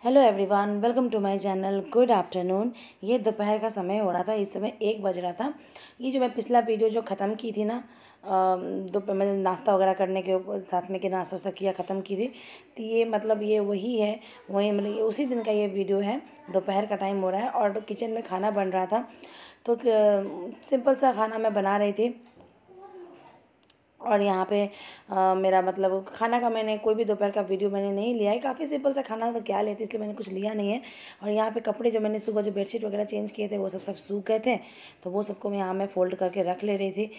Hello everyone, welcome to my channel. Good afternoon. ये दोपहर का समय हो रहा था, इस समय 1 बज रहा था। ये जो मैं पिछला वीडियो जो ख़त्म की थी ना, दोपहर मैंने नाश्ता वगैरह करने के साथ में कि नाश्ता वास्ता किया ख़त्म की थी, तो ये मतलब ये वही है, वही मतलब ये उसी दिन का ये वीडियो है। दोपहर का टाइम हो रहा है और किचन में खाना बन रहा था, तो सिंपल सा खाना मैं बना रही थी। और यहाँ पे मेरा मतलब खाना का मैंने कोई भी दोपहर का वीडियो मैंने नहीं लिया है। काफ़ी सिंपल सा खाना तो क्या लेती, इसलिए मैंने कुछ लिया नहीं है। और यहाँ पे कपड़े जो मैंने सुबह जो बेडशीट वगैरह चेंज किए थे वो सब सूख गए थे, तो वो सबको मैं यहाँ मैं फ़ोल्ड करके रख ले रही थी।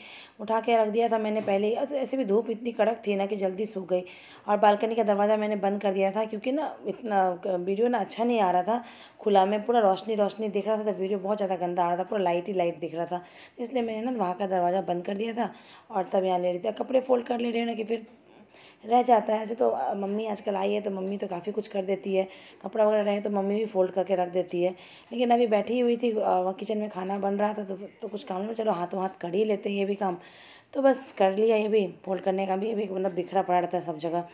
उठा के रख दिया था मैंने पहले ही। ऐसे भी धूप इतनी कड़क थी ना कि जल्दी सूख गई। और बालकनी का दरवाज़ा मैंने बंद कर दिया था, क्योंकि ना इतना वीडियो ना अच्छा नहीं आ रहा था। खुला में पूरा रोशनी रोशनी दिख रहा था, तो वीडियो बहुत ज़्यादा गंदा आ रहा था, पूरा लाइट ही लाइट दिख रहा था। इसलिए मैंने ना वहाँ का दरवाज़ा बंद कर दिया था और तब यहाँ ले रही थी। कपड़े फोल्ड कर ले रही हूँ ना कि फिर रह जाता है। ऐसे तो मम्मी आजकल आई है तो मम्मी तो काफ़ी कुछ कर देती है। कपड़ा वगैरह रहे तो मम्मी भी फोल्ड करके रख देती है। लेकिन अभी बैठी हुई थी, वहाँ किचन में खाना बन रहा था, तो कुछ काम में चलो हाथों हाथ कर ही लेते हैं ये भी काम। तो बस कर लिया ये भी, फोल्ड करने का भी। ये भी मतलब बिखरा पड़ा रहता है सब जगह।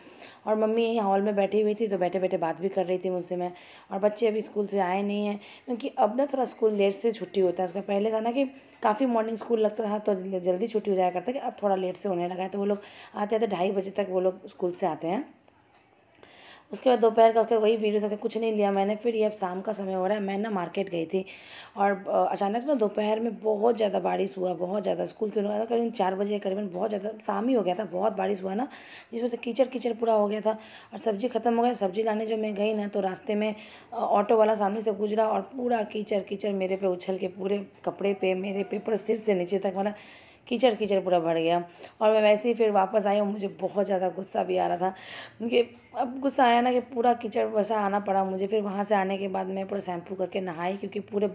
और मम्मी यहीं हॉल में बैठी हुई थी, तो बैठे बैठे बात भी कर रही थी मुझसे मैं। और बच्चे अभी स्कूल से आए नहीं हैं, क्योंकि अब ना थोड़ा स्कूल लेट से छुट्टी होता है। उसका पहले था ना कि काफ़ी मॉर्निंग स्कूल लगता था तो जल्दी छुट्टी हो जाया करता है, कि अब थोड़ा लेट से होने लगा है। तो वो लोग आते आते 2:30 बजे तक वो लोग स्कूल से आते हैं। उसके बाद दोपहर का उसके वही वीडियो था, कुछ नहीं लिया मैंने। फिर ये अब शाम का समय हो रहा है, मैं ना मार्केट गई थी और अचानक ना दोपहर में बहुत ज़्यादा बारिश हुआ, बहुत ज़्यादा। स्कूल से हुआ था करीबन 4 बजे, करीबन बहुत ज़्यादा शाम ही हो गया था, बहुत बारिश हुआ ना, जिस वजह से कीचड़ कीचड़ पूरा हो गया था। और सब्ज़ी ख़त्म हो गया। सब्ज़ी लाने जो मैं गई ना, तो रास्ते में ऑटो वाला सामने से गुजरा और पूरा कीचड़ कीचड़ मेरे पे उछल के, पूरे कपड़े पे, मेरे पे, पूरे सिर से नीचे तक मतलब कीचड़ कीचड़ पूरा भर गया। और मैं वैसे ही फिर वापस आई और मुझे बहुत ज़्यादा गुस्सा भी आ रहा था कि अब गुस्सा आया ना कि पूरा कीचड़ वैसा आना पड़ा मुझे। फिर वहाँ से आने के बाद मैं पूरा शैम्पू करके नहाई, क्योंकि पूरे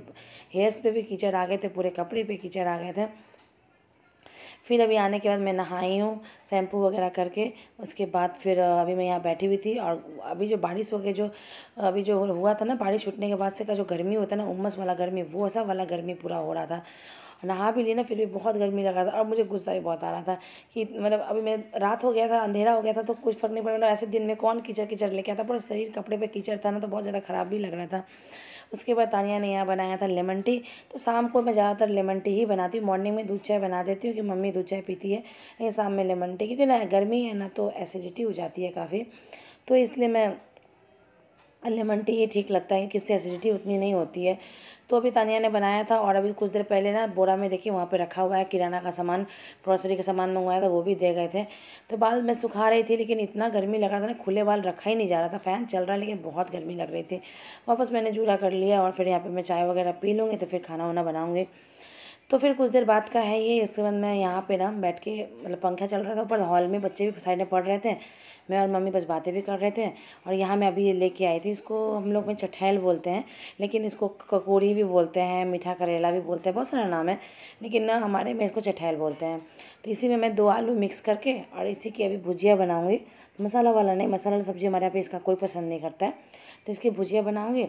हेयर्स पे भी कीचड़ आ गए थे, पूरे कपड़े पे कीचड़ आ गए थे। फिर अभी आने के बाद मैं नहाई हूँ शैम्पू वगैरह करके। उसके बाद फिर अभी मैं यहाँ बैठी हुई थी। और अभी जो बारिश हो गई, जो अभी जो हुआ था ना, बारिश छूटने के बाद से का जो गर्मी होता है ना, उमस वाला गर्मी, वो ऐसा वाला गर्मी पूरा हो रहा था। नहा भी ली ना, फिर भी बहुत गर्मी लग रहा था और मुझे गुस्सा भी बहुत आ रहा था कि मतलब अभी मैं, रात हो गया था, अंधेरा हो गया था, तो कुछ फर्क नहीं पड़ा। मतलब ऐसे दिन में कौन कीचड़ कीचड़ लेके आता, पूरा शरीर कपड़े पे कीचड़ था ना, तो बहुत ज़्यादा ख़राब भी लग रहा था। उसके बाद तानिया ने यहाँ बनाया था लेमन टी। तो शाम को मैं ज़्यादातर लेमन टी ही बनाती हूँ। मॉर्निंग में दूध चाय बना देती हूँ कि मम्मी दूध चाय पीती है, लेकिन शाम में लेमन टी, क्योंकि ना गर्मी है ना, तो एसिडिटी हो जाती है काफ़ी। तो इसलिए मैं लेमन टी ही ठीक लगता है, कि इससे एसिडिटी उतनी नहीं होती है। तो अभी तानिया ने बनाया था। और अभी कुछ देर पहले ना बोरा में देखिए वहाँ पे रखा हुआ है किराना का सामान, ग्रॉसरी का सामान मंगवाया था, वो भी दे गए थे। तो बाल मैं सुखा रही थी, लेकिन इतना गर्मी लग रहा था ना, खुले बाल रखा ही नहीं जा रहा था। फ़ैन चल रहा है लेकिन बहुत गर्मी लग रही थी। वापस मैंने जूड़ा कर लिया और फिर यहाँ पर मैं चाय वगैरह पी लूँगी, तो फिर खाना वाना बनाऊँगी। तो फिर कुछ देर बाद का है ये। इसके बाद मैं यहाँ पे ना बैठ के, मतलब पंखा चल रहा था ऊपर हॉल में, बच्चे भी साइड में पढ़ रहे थे, मैं और मम्मी बस बातें भी कर रहे थे। और यहाँ मैं अभी ये लेके आई थी, इसको हम लोग में चठैल बोलते हैं, लेकिन इसको ककोरी भी बोलते हैं, मीठा करेला भी बोलते हैं, बहुत सारा नाम है, लेकिन ना हमारे में इसको चठैल बोलते हैं। तो इसी में मैं 2 आलू मिक्स करके और इसी की अभी भुजिया बनाऊँगी। मसाला वाला नहीं, मसाला वाला सब्ज़ी हमारे यहाँ पे इसका कोई पसंद नहीं करता है, तो इसकी भुजिया बनाऊँगी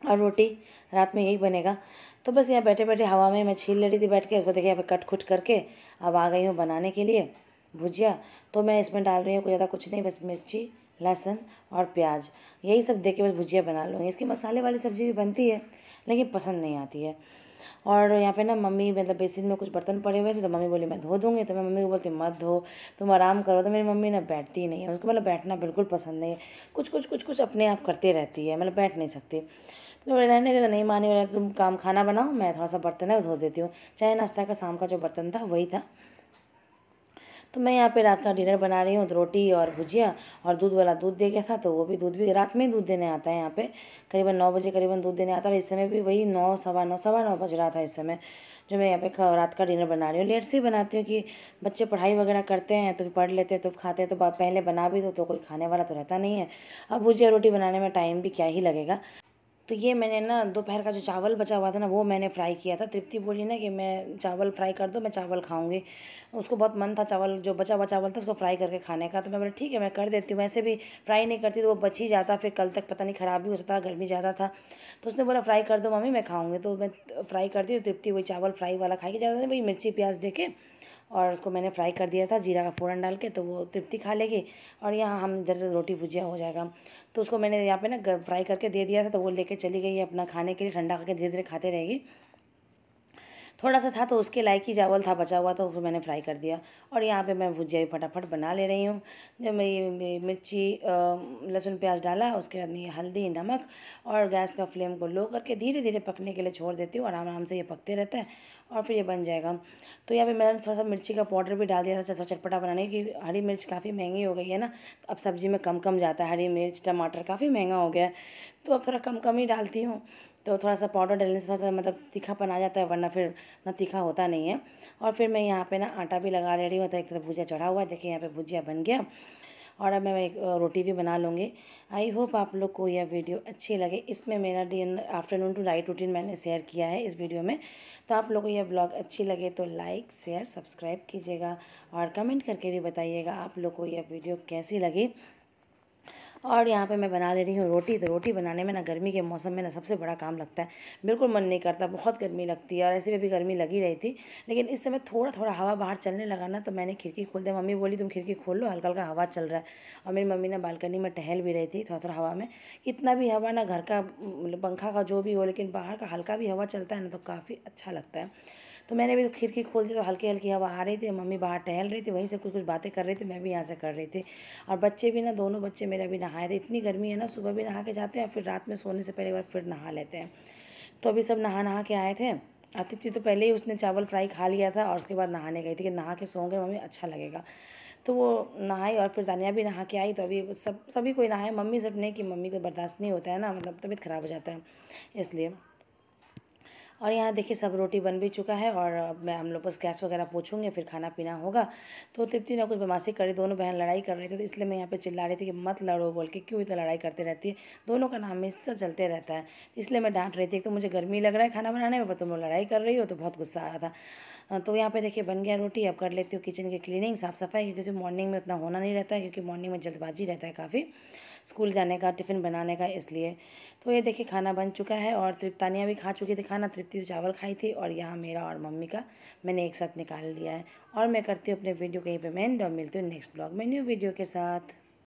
और रोटी। रात में यही बनेगा। तो बस यहाँ बैठे बैठे हवा में मैं छील ले रही थी बैठ के। इसको देखिए यहाँ पे कट खुट करके अब आ गई हूँ बनाने के लिए भुजिया। तो मैं इसमें डाल रही हूँ ज़्यादा कुछ नहीं, बस मिर्ची, लहसुन और प्याज, यही सब दे के बस भुजिया बना लूँगी। इसकी मसाले वाली सब्ज़ी भी बनती है, लेकिन पसंद नहीं आती है। और यहाँ पे ना मम्मी, मतलब बेसिन में कुछ बर्तन पड़े हुए थे, तो मम्मी बोली मैं धो दूँगी। तो मैं मम्मी को बोलती मत धो, तुम आराम करो। तो मेरी मम्मी ना बैठती ही नहीं है, उसको मतलब बैठना बिल्कुल पसंद नहीं है। कुछ अपने आप करते रहती है, मतलब बैठ नहीं सकती। तो मैं रहने दे, तो नहीं माने, वाला तुम काम खाना बनाओ, मैं थोड़ा सा बर्तन है वो धो देती हूँ। चाय नाश्ता का शाम का जो बर्तन था वही था। तो मैं यहाँ पे रात का डिनर बना रही हूँ, तो रोटी और भुजिया। और दूध वाला दूध दे गया था, तो वो भी दूध भी रात में ही दूध देने आता है यहाँ पे, करीबन 9 बजे करीबन दूध देने आता है। इस समय भी वही 9, सवा 9 बज रहा था इस समय, जो मैं यहाँ पे रात का डिनर बना रही हूँ। लेट से ही बनाती हूँ कि बच्चे पढ़ाई वगैरह करते हैं तो पढ़ लेते हैं, तो खाते हैं, तो पहले बना भी दो तो कोई खाने वाला तो रहता नहीं है। अब भुजिया रोटी बनाने में टाइम भी क्या ही लगेगा। तो ये मैंने ना दोपहर का जो चावल बचा हुआ था ना, वो मैंने फ्राई किया था। तृप्ति बोली ना कि मैं चावल फ्राई कर दो, मैं चावल खाऊंगी। उसको बहुत मन था चावल, जो बचा हुआ चावल था उसको फ्राई करके खाने का। तो मैं बोला ठीक है, मैं कर देती हूँ। वैसे भी फ्राई नहीं करती तो वो बच ही जाता, फिर कल तक पता नहीं ख़राब भी हो सकता, गर्मी ज़्यादा था। तो उसने बोला फ्राई कर दो मम्मी, मैं खाऊँगी। तो मैं फ्राई करती, तो तृप्ति वही चावल फ्राई वाला खाएगी, ज़्यादा नहीं, वही मिर्ची प्याज दे के और उसको मैंने फ्राई कर दिया था जीरा का फ़ोरन डाल के, तो वो तृप्ति खा लेगी और यहाँ हम इधर रोटी भुजिया हो जाएगा। तो उसको मैंने यहाँ पे ना फ्राई करके दे दिया था, तो वो लेके चली गई है अपना खाने के लिए, ठंडा करके धीरे धीरे खाते रहेगी। थोड़ा सा था तो उसके लायक ही चावल था बचा हुआ, तो उसको मैंने फ्राई कर दिया। और यहाँ पे मैं भुजिया भी फटाफट बना ले रही हूँ। जब मैं ये मिर्ची लहसुन प्याज डाला, उसके बाद में ये हल्दी नमक और गैस का फ्लेम को लो करके धीरे धीरे पकने के लिए छोड़ देती हूँ। आराम आराम से ये पकते रहता है और फिर ये बन जाएगा। तो यहाँ पे मैंने थोड़ा सा मिर्ची का पाउडर भी डाल दिया था थोड़ा चटपटा बनाने की। हरी मिर्च काफ़ी महंगी हो गई है ना, तो अब सब्ज़ी में कम कम जाता है। हरी मिर्च टमाटर काफ़ी महंगा हो गया है, तो अब थोड़ा कम कम ही डालती हूँ। तो थोड़ा सा पाउडर डालने से थोड़ा सा मतलब तीखापन आ जाता है, वरना फिर ना तीखा होता नहीं है। और फिर मैं यहाँ पे ना आटा भी लगा ले रही हूँ, तो एक तरफ भुजिया चढ़ा हुआ है। देखिए यहाँ पे भुजिया बन गया और अब मैं एक रोटी भी बना लूँगी। आई होप आप लोग को यह वीडियो अच्छी लगे। इसमें मेरा आफ्टरनून टू नाइट रूटीन मैंने शेयर किया है इस वीडियो में। तो आप लोगों को यह ब्लॉग अच्छी लगे तो लाइक शेयर सब्सक्राइब कीजिएगा और कमेंट करके भी बताइएगा आप लोग को यह वीडियो कैसी लगी। और यहाँ पे मैं बना ले रही हूँ रोटी। तो रोटी बनाने में ना गर्मी के मौसम में ना सबसे बड़ा काम लगता है। बिल्कुल मन नहीं करता, बहुत गर्मी लगती है और ऐसे में भी गर्मी लगी रही थी। लेकिन इस समय थोड़ा थोड़ा हवा बाहर चलने लगा ना, तो मैंने खिड़की खोल दिया। मम्मी बोली तुम खिड़की खोल लो, हल्का हल्का हवा चल रहा है। और मेरी मम्मी ने बालकनी में टहल भी रही थी थोड़ा थोड़ा हवा में। कितना भी हवा ना, घर का मतलब पंखा का जो भी हो, लेकिन बाहर का हल्का भी हवा चलता है ना, तो काफ़ी अच्छा लगता है। तो मैंने भी खिड़की खोल दी, तो हल्की हल्की हवा आ रही थी। मम्मी बाहर टहल रही थी, वहीं से कुछ कुछ बातें कर रही थी, मैं भी यहाँ से कर रही थी। और बच्चे भी ना, दोनों बच्चे मेरे भी नहाए थे। इतनी गर्मी है ना, सुबह भी नहा के जाते हैं, फिर रात में सोने से पहले एक बार फिर नहा लेते हैं। तो अभी सब नहा नहा के आए थे। आतिथ्य तो पहले ही उसने चावल फ्राई खा लिया था और उसके बाद नहाने गई थी कि नहा के सोंगे मम्मी, अच्छा लगेगा। तो वो नहाई और फिर तानिया भी नहा के आई। तो अभी सभी कोई नहाए, मम्मी सिर्फ नहीं, कि मम्मी को बर्दाश्त नहीं होता है ना, मतलब तबीयत ख़राब हो जाता है इसलिए। और यहाँ देखिए सब रोटी बन भी चुका है और अब मैं हम लोग बस गैस वगैरह पोछूंगे, फिर खाना पीना होगा। तो तृप्ति ने कुछ बदमाशी करी, दोनों बहन लड़ाई कर रही थी, तो इसलिए मैं यहाँ पे चिल्ला रही थी कि मत लड़ो बोल के, क्यों इतना लड़ाई करते रहती है। दोनों का नाम हमेशा चलते रहता है, इसलिए मैं डांट रही थी। एक तो मुझे गर्मी लग रहा है खाना बनाने में, पर तुम लोग लड़ाई कर रही हो, तो बहुत गुस्सा आ रहा था। तो यहाँ पे देखिए बन गया रोटी। अब कर लेती हूँ किचन की क्लीनिंग, साफ़ सफाई, क्योंकि मॉर्निंग में उतना होना नहीं रहता है, क्योंकि मॉर्निंग में जल्दबाजी रहता है काफ़ी, स्कूल जाने का, टिफ़िन बनाने का, इसलिए। तो ये देखिए खाना बन चुका है और तृप्तानिया भी खा चुकी थी खाना। तृप्ति तो चावल खाई थी और यहाँ मेरा और मम्मी का मैंने एक साथ निकाल लिया है। और मैं करती हूँ अपने वीडियो को यहीं पे एंड और मिलती हूँ नेक्स्ट ब्लॉग में न्यू वीडियो के साथ।